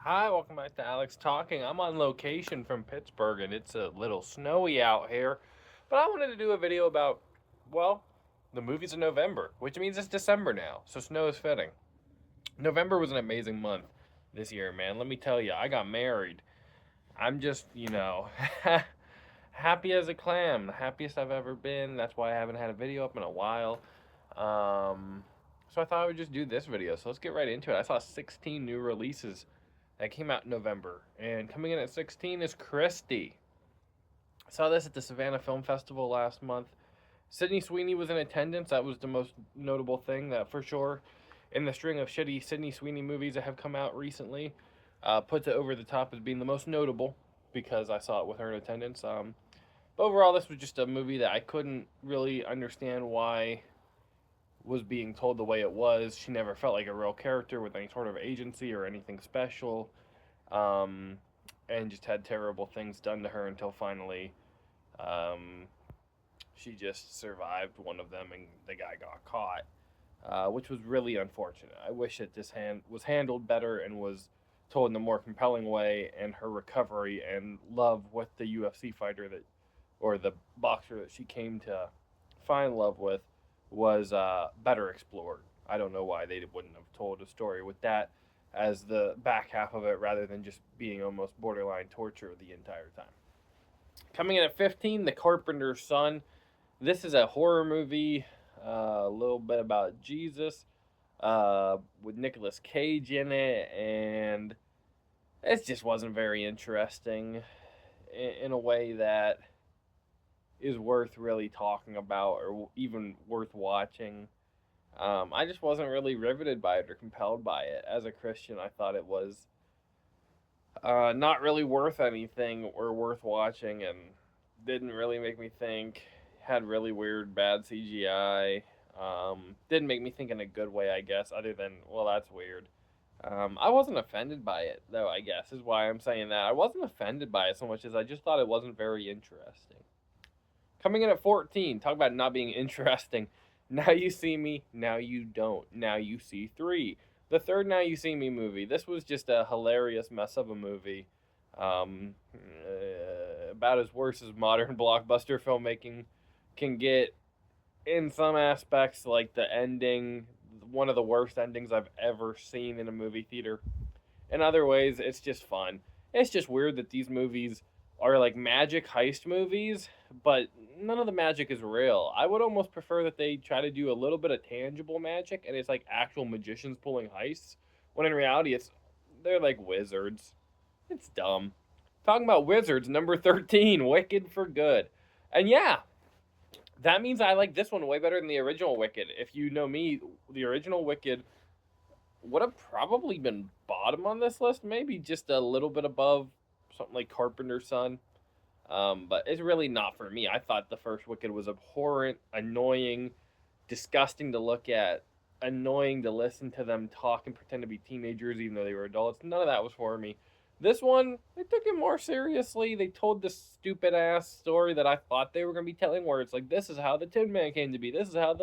Hi, welcome back to Alex Talking. I'm on location from Pittsburgh and it's a little snowy out here. But I wanted to do a video about, well, the movies in November, which means it's December now, so snow is fitting. November was an amazing month this year, man. Let me tell you, I got married. I'm just, happy as a clam, the happiest I've ever been. That's why I haven't had a video up in a while. Um, so I thought I would just do this video. So let's get right into it. I saw 16 new releases that came out in November. And coming in at 16 is Christie. I saw this at the Savannah Film Festival last month. Sydney Sweeney was in attendance. That was the most notable thing that for sure in the string of shitty Sydney Sweeney movies that have come out recently puts it over the top as being the most notable because I saw it with her in attendance. But overall, this was just a movie that I couldn't really understand why was being told the way it was. She never felt like a real character with any sort of agency or anything special, um, and just had terrible things done to her until finally um, she just survived one of them and the guy got caught, which was really unfortunate. I wish that this was handled better and was told in a more compelling way, and her recovery and love with the UFC fighter that, or the boxer that she came to find love with, was better explored. I don't know why they wouldn't have told a story with that as the back half of it rather than just being almost borderline torture the entire time. Coming in at 15, The Carpenter's Son. This is a horror movie, a little bit about Jesus, with Nicolas Cage in it, and it just wasn't very interesting in a way that is worth really talking about or even worth watching. I just wasn't really riveted by it or compelled by it. As a Christian, I thought it was not really worth anything or worth watching, and didn't really make me think. Had really weird, bad CGI. Didn't make me think in a good way, I guess, other than, well, that's weird. I wasn't offended by it, though, I guess, is why I'm saying that. I wasn't offended by it so much as I just thought it wasn't very interesting. Coming in at 14, talk about not being interesting. Now You See Me, Now You Don't. Now You See 3. The third Now You See Me movie. This was just a hilarious mess of a movie. About as worse as modern blockbuster filmmaking can get in some aspects, like the ending, one of the worst endings I've ever seen in a movie theater. In other ways, it's just fun. It's just weird that these movies are like magic heist movies, but none of the magic is real. I would almost prefer that they try to do a little bit of tangible magic and it's like actual magicians pulling heists, when in reality they're like wizards. It's dumb. Talking about wizards, number 13, Wicked for Good. And yeah, that means I like this one way better than the original Wicked. If you know me, the original Wicked would have probably been bottom on this list, maybe just a little bit above something like Carpenter's Son. But it's really not for me. I thought the first Wicked was abhorrent, annoying, disgusting to look at, annoying to listen to them talk and pretend to be teenagers even though they were adults. None of that was for me. This one, they took it more seriously. They told this stupid ass story that I thought they were going to be telling, where it's like, this is how the Tin Man came to be. This is how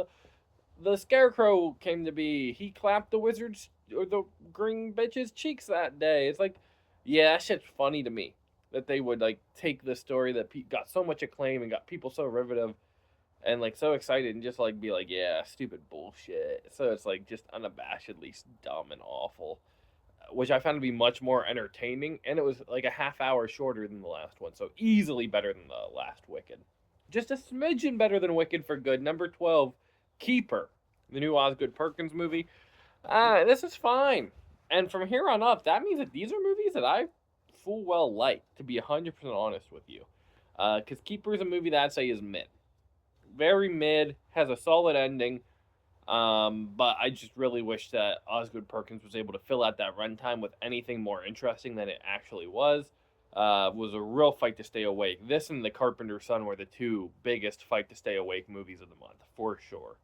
the Scarecrow came to be. He clapped the wizard's or the green bitch's cheeks that day. It's like, yeah, that shit's funny to me that they would like take the story that got so much acclaim and got people so riveted and like so excited and just like be like, yeah, stupid bullshit. So it's like just unabashedly dumb and awful, which I found to be much more entertaining. And it was like a half hour shorter than the last one, so easily better than the last Wicked. Just a smidgen better than Wicked for Good. Number 12, Keeper, the new Osgood Perkins movie. This is fine. And from here on up, that means that these are movies that I full well like, to be 100% honest with you. Because Keeper is a movie that I'd say is mid. Very mid, has a solid ending. But I just really wish that Osgood Perkins was able to fill out that runtime with anything more interesting than it actually was. Was a real fight to stay awake. This and The Carpenter's Son were the two biggest fight to stay awake movies of the month, for sure.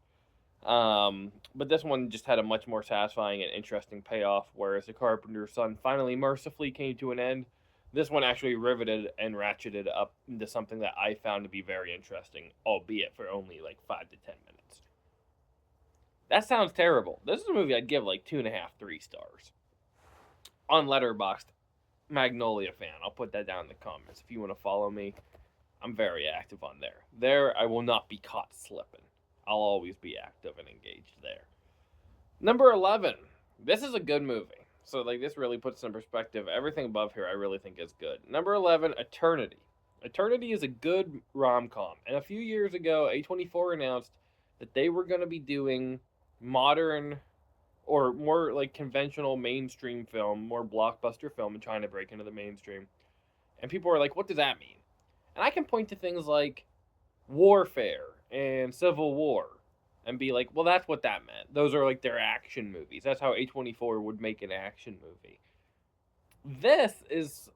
But this one just had a much more satisfying and interesting payoff, whereas The Carpenter's Son finally mercifully came to an end. This one actually riveted and ratcheted up into something that I found to be very interesting, albeit for only like 5 to 10 minutes. That sounds terrible. This is a movie I'd give like 2.5, 3 stars. on Letterboxd, Magnolia fan. I'll put that down in the comments if you want to follow me. I'm very active on there. There, I will not be caught slipping. I'll always be active and engaged there. Number 11. This is a good movie. So, like, this really puts in perspective. Everything above here I really think is good. Number 11, Eternity. Eternity is a good rom-com. And a few years ago, A24 announced that they were going to be doing modern or more like conventional mainstream film, more blockbuster film, and trying to break into the mainstream. And people were like, what does that mean? And I can point to things like Warfare and Civil War and be like, well, that's what that meant. Those are like their action movies. That's how A24 would make an action movie. This is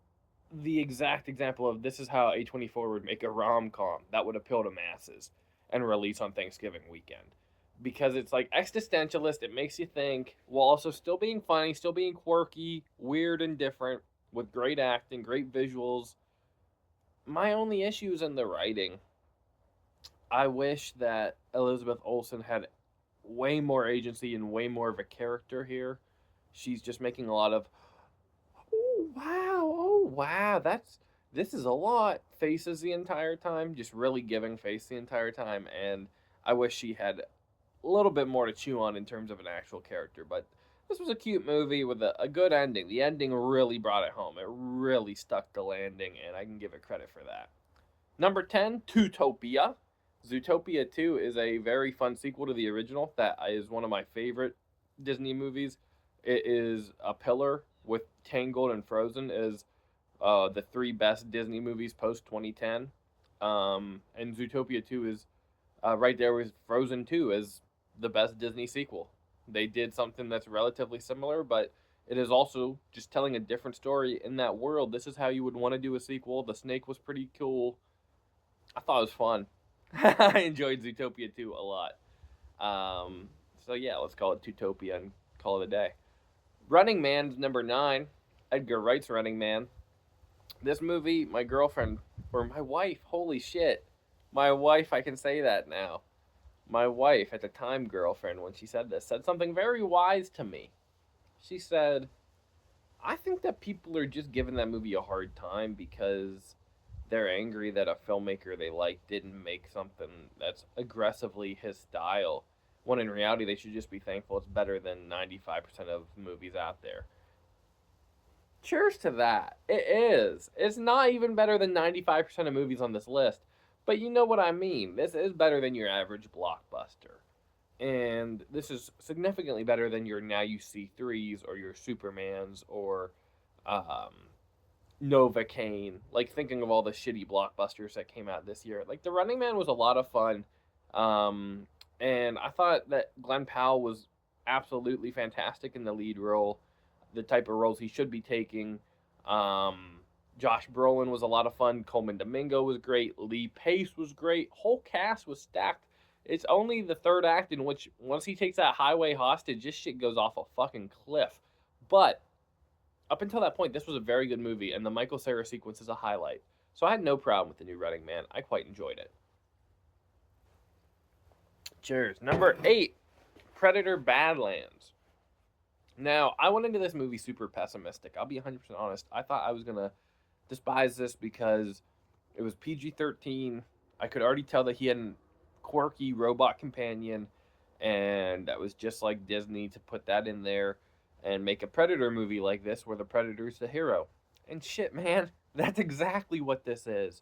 the exact example of this is how A24 would make a rom-com that would appeal to masses and release on Thanksgiving weekend. Because it's like existentialist, it makes you think, while also still being funny, still being quirky, weird, and different, with great acting, great visuals. My only issue is in the writing. I wish that Elizabeth Olsen had way more agency and way more of a character here. She's just making a lot of, oh wow, this is a lot faces the entire time, just really giving face the entire time, and I wish she had a little bit more to chew on in terms of an actual character. But this was a cute movie with a good ending. The ending really brought it home. It really stuck the landing, and I can give it credit for that. Number 10, Zootopia. Zootopia 2 is a very fun sequel to the original. That is one of my favorite Disney movies. It is a pillar with Tangled and Frozen as the three best Disney movies post 2010. And Zootopia 2 is right there with Frozen 2 as the best Disney sequel. They did something that's relatively similar, but it is also just telling a different story in that world. This is how you would want to do a sequel. The snake was pretty cool. I thought it was fun. I enjoyed Zootopia 2 a lot. So yeah, let's call it Zootopia and call it a day. Running Man's number 9. Edgar Wright's Running Man. This movie, my girlfriend, or my wife, holy shit. My wife, I can say that now. My wife, at the time girlfriend, when she said this, said something very wise to me. She said, I think that people are just giving that movie a hard time because they're angry that a filmmaker they like didn't make something that's aggressively his style. When in reality, they should just be thankful it's better than 95% of movies out there. Cheers to that. It is. It's not even better than 95% of movies on this list. But you know what I mean. This is better than your average blockbuster. And this is significantly better than your Now You See 3s or your Supermans or Novocaine. Like, thinking of all the shitty blockbusters that came out this year. Like, The Running Man was a lot of fun. And I thought that Glenn Powell was absolutely fantastic in the lead role. The type of roles he should be taking. Josh Brolin was a lot of fun. Coleman Domingo was great. Lee Pace was great. Whole cast was stacked. It's only the third act in which, once he takes that highway hostage, this shit goes off a fucking cliff. But up until that point, this was a very good movie, and the Michael Cera sequence is a highlight. So I had no problem with the new Running Man. I quite enjoyed it. Cheers. Number 8, Predator Badlands. Now, I went into this movie super pessimistic. I'll be 100% honest. I thought I was going to despise this because it was PG-13. I could already tell that he had a quirky robot companion, and that was just like Disney to put that in there and make a Predator movie like this where the Predator's the hero. And shit, man, that's exactly what this is.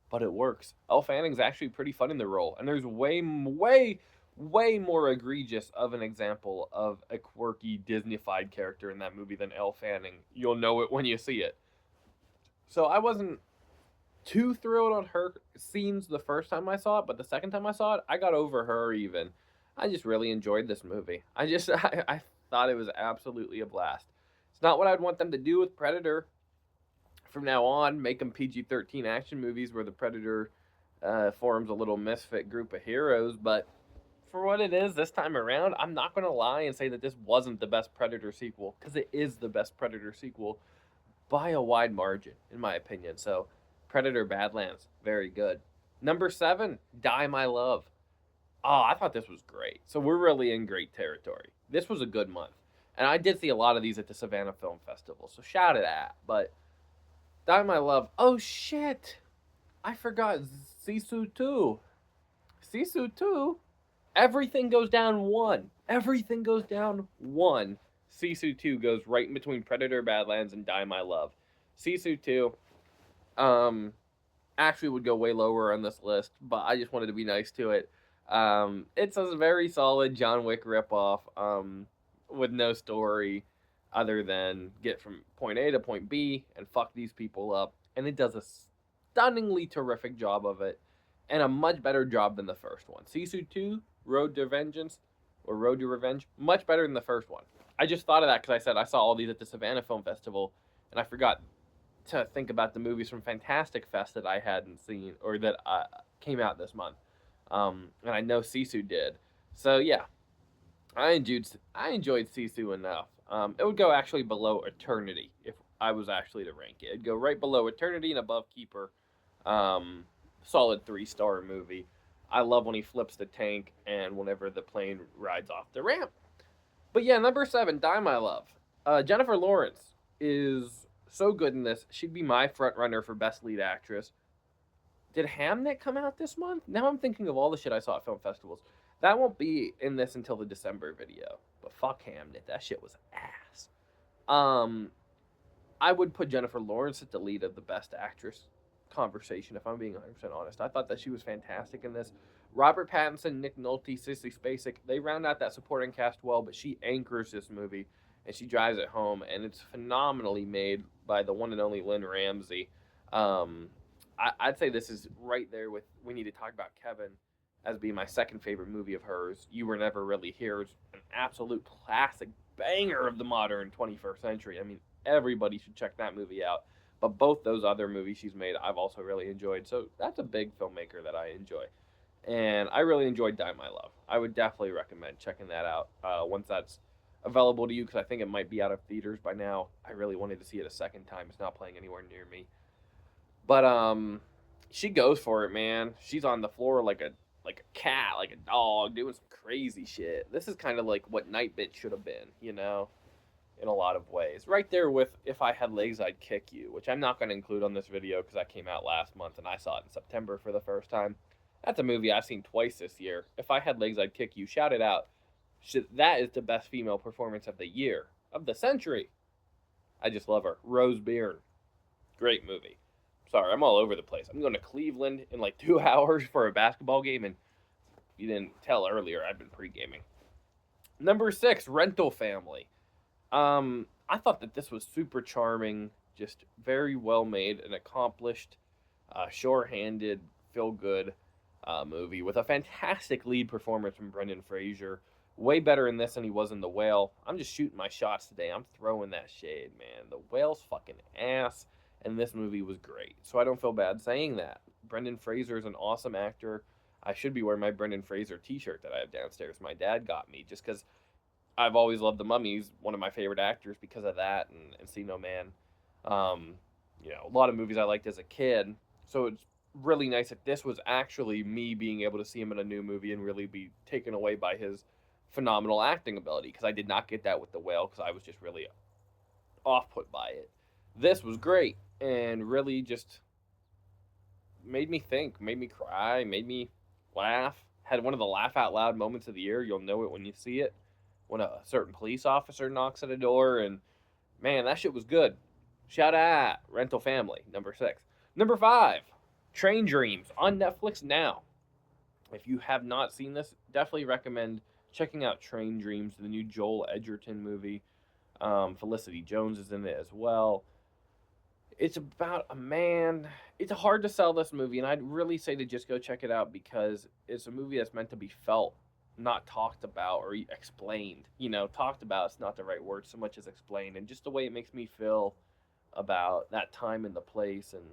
But it works. Elle Fanning's actually pretty fun in the role, and there's way more egregious of an example of a quirky Disney-fied character in that movie than Elle Fanning. You'll know it when you see it. So I wasn't too thrilled on her scenes the first time I saw it, but the second time I saw it, I got over her even. I just really enjoyed this movie. I thought it was absolutely a blast. It's not what I'd want them to do with Predator. From now on, make them PG-13 action movies where the Predator forms a little misfit group of heroes, but for what it is this time around, I'm not going to lie and say that this wasn't the best Predator sequel, because it is the best Predator sequel by a wide margin, in my opinion. So, Predator Badlands, very good. Number 7, Die My Love. Oh, I thought this was great. So we're really in great territory. This was a good month. And I did see a lot of these at the Savannah Film Festival, so shout it out. But Die My Love, oh shit, I forgot Sisu 2. Sisu 2, everything goes down one. Everything goes down one. Sisu 2 goes right in between Predator Badlands and Die My Love. Sisu 2, actually would go way lower on this list, but I just wanted to be nice to it. It's a very solid John Wick ripoff, with no story other than get from point A to point B and fuck these people up. And it does a stunningly terrific job of it, and a much better job than the first one. Sisu 2, Road to Vengeance, or Road to Revenge, much better than the first one. I just thought of that because I said I saw all these at the Savannah Film Festival, and I forgot to think about the movies from Fantastic Fest that I hadn't seen or that came out this month. And I know Sisu did. So yeah, I enjoyed Sisu enough. It would go actually below Eternity if I was actually to rank it. It'd go right below Eternity and above Keeper. Solid 3-star movie. I love when he flips the tank and whenever the plane rides off the ramp. But yeah, number 7, Die My Love. Jennifer Lawrence is so good in this. She'd be my front runner for Best Lead Actress. Did Hamnet come out this month? Now I'm thinking of all the shit I saw at film festivals. That won't be in this until the December video. But fuck Hamnet. That shit was ass. I would put Jennifer Lawrence at the lead of the Best Actress conversation, if I'm being 100% honest. I thought that she was fantastic in this. Robert Pattinson, Nick Nolte, Sissy Spacek, they round out that supporting cast well, but she anchors this movie, and she drives it home, and it's phenomenally made by the one and only Lynn Ramsey. I'd say this is right there with We Need to Talk About Kevin as being my second favorite movie of hers. You Were Never Really Here is an absolute classic banger of the modern 21st century. I mean, everybody should check that movie out. But both those other movies she's made, I've also really enjoyed. So that's a big filmmaker that I enjoy. And I really enjoyed Die My Love. I would definitely recommend checking that out once that's available to you, because I think it might be out of theaters by now. I really wanted to see it a second time. It's not playing anywhere near me. But she goes for it, man. She's on the floor like a cat, like a dog, doing some crazy shit. This is kind of like what Night Bitch should have been, you know, in a lot of ways. Right there with If I Had Legs, I'd Kick You, which I'm not going to include on this video because that came out last month and I saw it in September for the first time. That's a movie I've seen twice this year. If I Had Legs, I'd Kick You. Shout it out. That is the best female performance of the year, of the century. I just love her. Rose Byrne. Great movie. Sorry, I'm all over the place. I'm going to Cleveland in like 2 hours for a basketball game, and you didn't tell earlier, I've been pre-gaming. Number 6, Rental Family. I thought that this was super charming, just very well made, and accomplished, sure-handed, feel-good movie with a fantastic lead performance from Brendan Fraser. Way better in this than he was in The Whale. I'm just shooting my shots today. I'm throwing that shade, man. The Whale's fucking ass, and this movie was great. So I don't feel bad saying that. Brendan Fraser is an awesome actor. I should be wearing my Brendan Fraser t-shirt that I have downstairs. My dad got me just because I've always loved The Mummy. He's one of my favorite actors because of that, and Encino Man. You know, a lot of movies I liked as a kid. So it's really nice that this was actually me being able to see him in a new movie and really be taken away by his phenomenal acting ability, because I did not get that with The Whale because I was just really off-put by it. This was great and really just made me think, made me cry, made me laugh. Had one of the laugh out loud moments of the year. You'll know it when you see it. When a certain police officer knocks at a door, and man, that shit was good. Shout out Rental Family, number 6. Number 5, Train Dreams on Netflix now. If you have not seen this, definitely recommend checking out Train Dreams, the new Joel Edgerton movie. Felicity Jones is in it as well. It's about a man. It's hard to sell this movie, and I'd really say to just go check it out because it's a movie that's meant to be felt, not talked about or explained. You know, talked about is not the right word so much as explained, and just the way it makes me feel about that time and the place and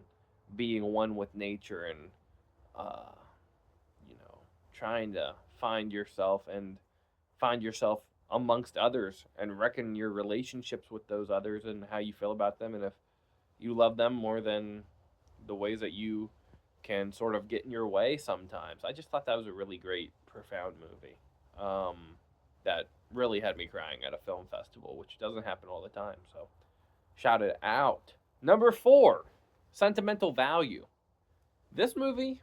being one with nature and, you know, trying to find yourself amongst others and reckon your relationships with those others and how you feel about them, and if you love them more than the ways that you can sort of get in your way sometimes. I just thought that was a really great, profound movie that really had me crying at a film festival, which doesn't happen all the time. So shout it out. Number 4, Sentimental Value. This movie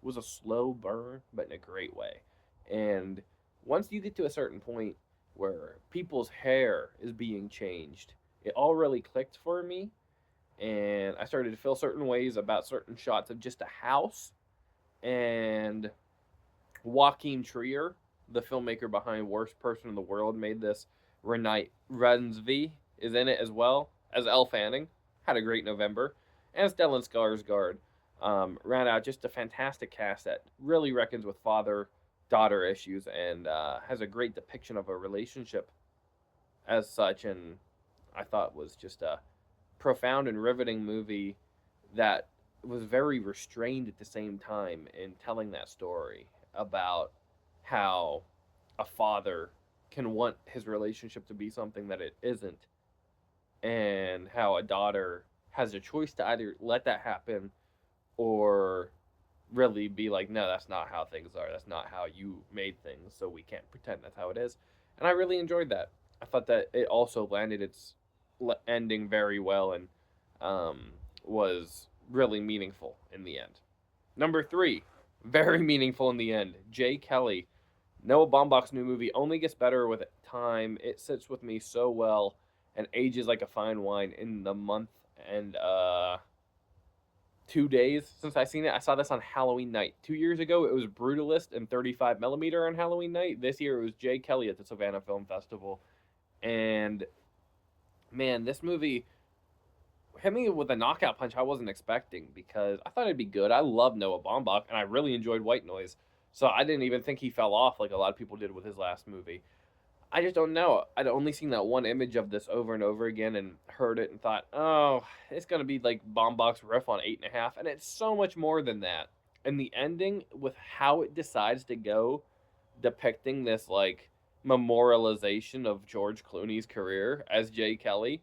was a slow burn, but in a great way. And once you get to a certain point where people's hair is being changed, it all really clicked for me. And I started to feel certain ways about certain shots of just a house. And Joachim Trier, the filmmaker behind Worst Person in the World, made this. Renate Reinsve is in it as well as Elle Fanning. Had a great November. And Stellan Skarsgård ran out just a fantastic cast that really reckons with father-daughter issues and has a great depiction of a relationship as such. And I thought was just a profound and riveting movie that was very restrained at the same time in telling that story about how a father can want his relationship to be something that it isn't, and how a daughter has a choice to either let that happen or really be like, no, that's not how things are. That's not how you made things, so we can't pretend that's how it is. And I really enjoyed that. I thought that it also landed its ending very well and was really meaningful in the end. Number 3, very meaningful in the end. Jay Kelly. Noah Baumbach's new movie only gets better with time. It sits with me so well and ages like a fine wine in the month and 2 days since I seen it. I saw this on Halloween night. 2 years ago, it was Brutalist and 35 millimeter on Halloween night. This year, it was Jay Kelly at the Savannah Film Festival. And man, this movie hit me with a knockout punch I wasn't expecting because I thought it'd be good. I love Noah Baumbach, and I really enjoyed White Noise. So I didn't even think he fell off like a lot of people did with his last movie. I just don't know. I'd only seen that one image of this over and over again and heard it and thought, oh, it's going to be like Baumbach's riff on 8.5. And it's so much more than that. And the ending with how it decides to go, depicting this like memorialization of George Clooney's career as Jay Kelly,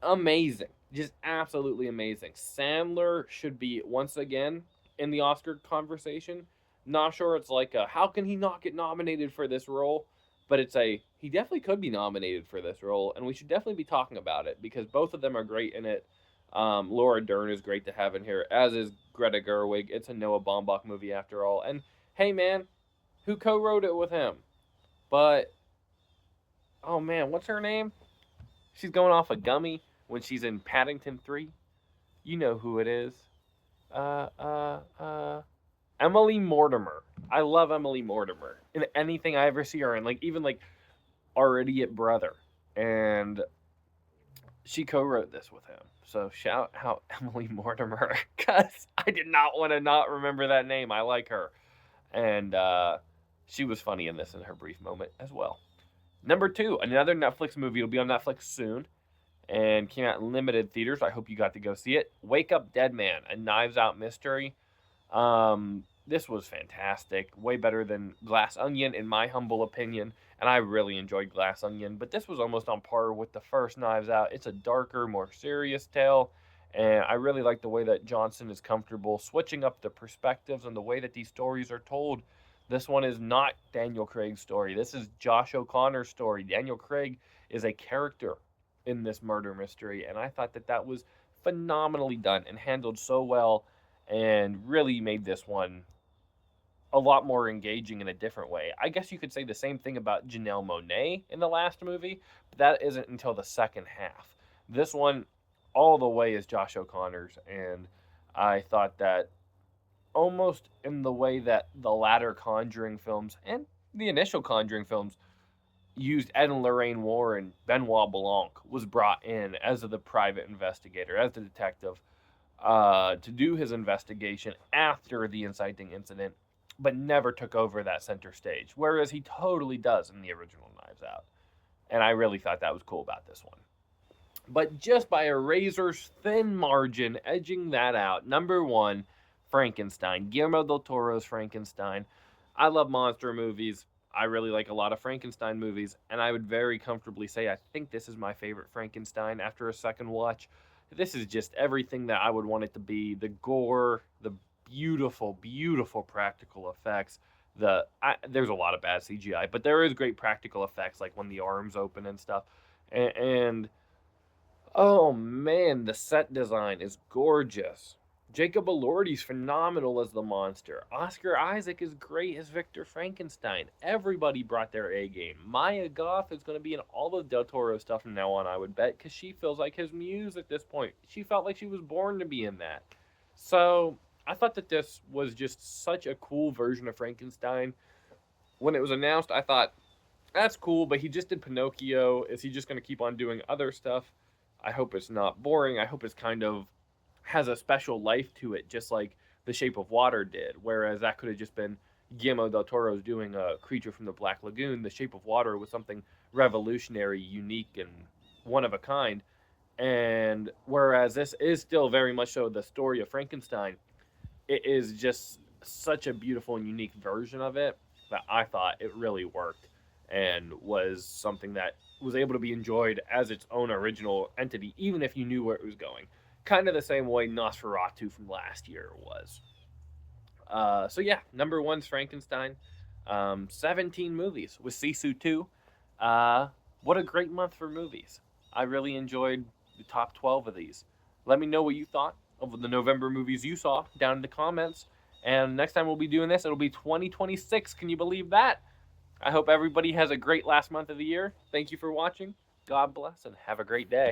amazing. Just absolutely amazing. Sandler should be once again in the Oscar conversation. Not sure it's like a how can he not get nominated for this role, but it's a he definitely could be nominated for this role, and we should definitely be talking about it because both of them are great in it. Laura Dern is great to have in here, as is Greta Gerwig. It's a Noah Baumbach movie after all, and hey man, who co-wrote it with him? But oh man, what's her name? She's going off a gummy when she's in Paddington 3. You know who it is. Uh, uh, uh, Emily Mortimer. I love Emily Mortimer in anything I ever see her in, like even like Our Idiot Brother, and she co-wrote this with him. So shout out Emily Mortimer because I did not want to not remember that name. I like her, and she was funny in this in her brief moment as well. Number 2, another Netflix movie. It'll be on Netflix soon and came out in limited theaters. I hope you got to go see it. Wake Up Dead Man, a Knives Out mystery. This was fantastic. Way better than Glass Onion, in my humble opinion. And I really enjoyed Glass Onion, but this was almost on par with the first Knives Out. It's a darker, more serious tale. And I really like the way that Johnson is comfortable switching up the perspectives and the way that these stories are told. This one is not Daniel Craig's story. This is Josh O'Connor's story. Daniel Craig is a character in this murder mystery, and I thought that that was phenomenally done and handled so well and really made this one a lot more engaging in a different way. I guess you could say the same thing about Janelle Monáe in the last movie, but that isn't until the second half. This one, all the way, is Josh O'Connor's, and I thought that almost in the way that the latter Conjuring films and the initial Conjuring films used Ed and Lorraine Warren, Benoit Blanc was brought in as the private investigator, as the detective, to do his investigation after the inciting incident, but never took over that center stage, whereas he totally does in the original Knives Out. And I really thought that was cool about this one. But just by a razor's thin margin, edging that out, number 1, Frankenstein. Guillermo del Toro's Frankenstein. I love monster movies. I really like a lot of Frankenstein movies, and I would very comfortably say I think this is my favorite Frankenstein after a second watch. This is just everything that I would want it to be. The gore, the beautiful, beautiful practical effects, There's a lot of bad CGI, but there is great practical effects, like when the arms open and stuff. And oh man, the set design is gorgeous. Jacob Elordi's phenomenal as the monster. Oscar Isaac is great as Victor Frankenstein. Everybody brought their A game. Maya Goth is going to be in all of Del Toro stuff from now on, I would bet, because she feels like his muse at this point. She felt like she was born to be in that. So I thought that this was just such a cool version of Frankenstein. When it was announced, I thought, that's cool, but he just did Pinocchio. Is he just going to keep on doing other stuff? I hope it's not boring. I hope it's kind of has a special life to it, just like The Shape of Water did. Whereas that could have just been Guillermo del Toro's doing a Creature from the Black Lagoon. The Shape of Water was something revolutionary, unique, and one of a kind. And whereas this is still very much so the story of Frankenstein, it is just such a beautiful and unique version of it that I thought it really worked and was something that was able to be enjoyed as its own original entity, even if you knew where it was going. Kind of the same way Nosferatu from last year was. So yeah, number one's Frankenstein. 17 movies with Sisu 2. What a great month for movies. I really enjoyed the top 12 of these. Let me know what you thought of the November movies you saw down in the comments. And next time we'll be doing this, it'll be 2026. Can you believe that? I hope everybody has a great last month of the year. Thank you for watching. God bless and have a great day.